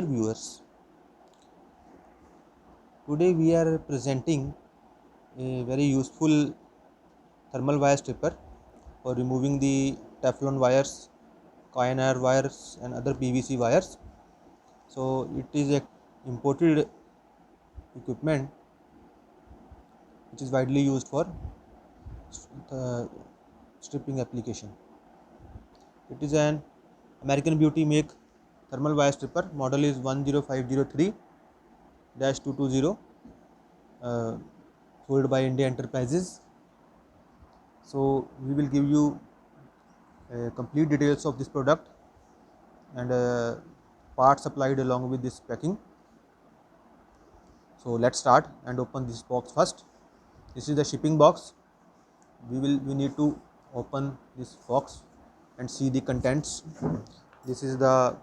Dear viewers, today we are presenting a very useful thermal wire stripper for removing the Teflon wires, Kynar wires and other PVC wires. So it is a imported equipment which is widely used for stripping application. It is an American Beauty make thermal wire stripper. Model is 10503-220, sold by India Enterprises. So we will give you complete details of this product and parts supplied along with this packing. So let's start and open this box first. This is the shipping box. We need to open this box and see the contents. This is the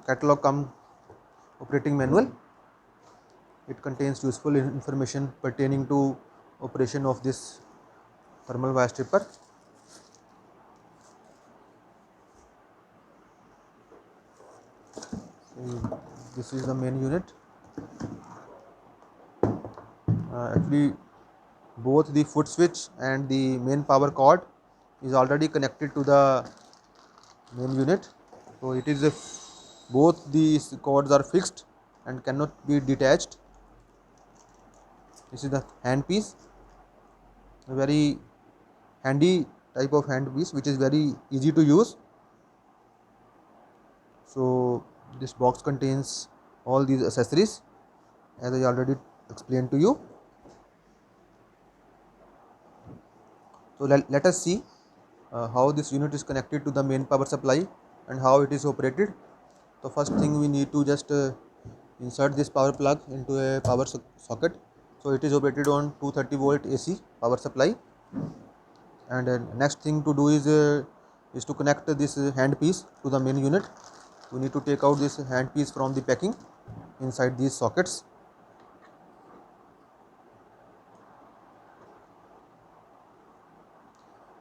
catalog cum operating manual. It contains useful information pertaining to operation of this thermal wire stripper. This is the main unit. Actually, both the foot switch and the main power cord is already connected to the main unit. So it is both these cords are fixed and cannot be detached. This is the hand piece, a very handy type of hand piece which is very easy to use. So this box contains all these accessories as I already explained to you. So let us see how this unit is connected to the main power supply and how it is operated. So first thing we need to just insert this power plug into a power socket. So it is operated on 230 volt AC power supply, and next thing to do is to connect this hand piece to the main unit. We need to take out this hand piece from the packing inside these sockets.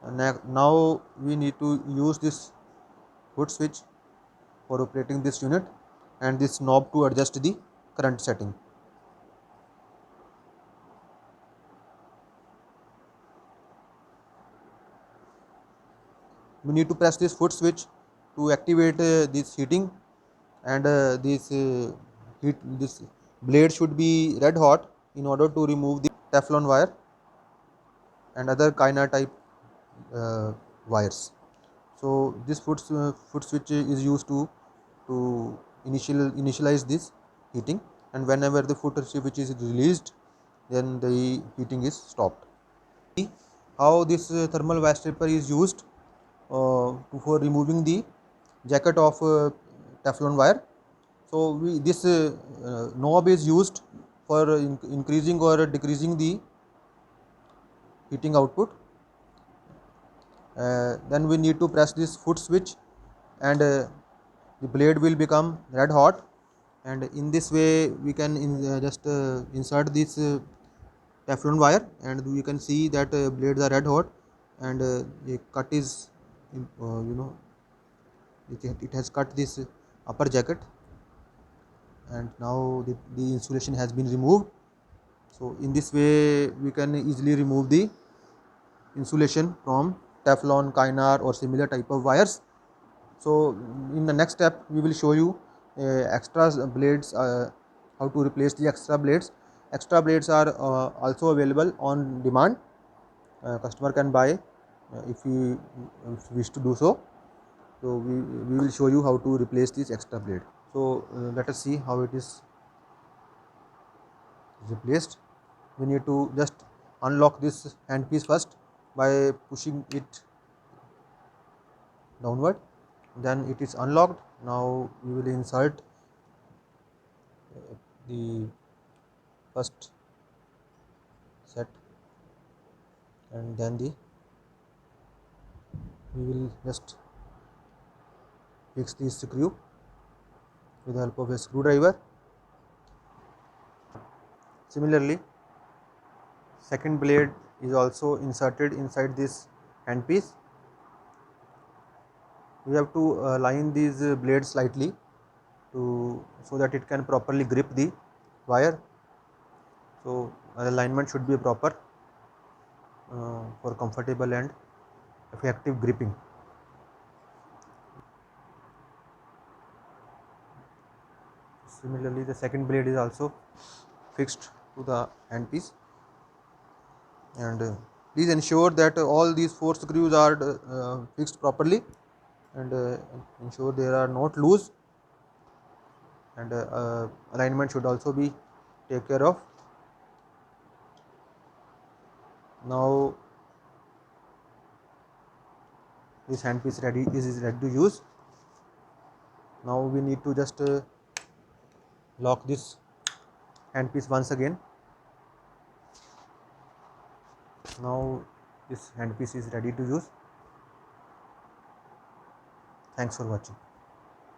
And now we need to use this foot switch for operating this unit and this knob to adjust the current setting. We need to press this foot switch to activate this heating, and this blade should be red hot in order to remove the Teflon wire and other Kynar type wires. So this foot switch is used to initialize this heating, and whenever the foot switch is released, then the heating is stopped. How this thermal wire stripper is used for removing the jacket of Teflon wire. So this knob is used for increasing or decreasing the heating output. Then we need to press this foot switch, and the blade will become red hot, and in this way we can just insert this Teflon wire, and we can see that blades are red hot, and the cut is it has cut this upper jacket, and now the insulation has been removed. So in this way we can easily remove the insulation from Teflon, Kynar or similar type of wires. So in the next step we will show you extra blades, how to replace the extra blades. Extra blades are also available on demand. Customer can buy if he wish to do so. So we will show you how to replace this extra blade. So let us see how it is replaced. We need to just unlock this handpiece first by pushing it downward. Then it is unlocked. Now we will insert the first set, and then we will just fix the screw with the help of a screwdriver. Similarly, second blade is also inserted inside this handpiece. We have to line these blades slightly to so that it can properly grip the wire. So alignment should be proper for comfortable and effective gripping. Similarly, the second blade is also fixed to the handpiece, and please ensure that all these 4 screws are fixed properly, and ensure they are not loose, and alignment should also be take care of. Now this handpiece is ready to use. Now we need to just lock this handpiece once again. Now this handpiece is ready to use. Thanks for watching.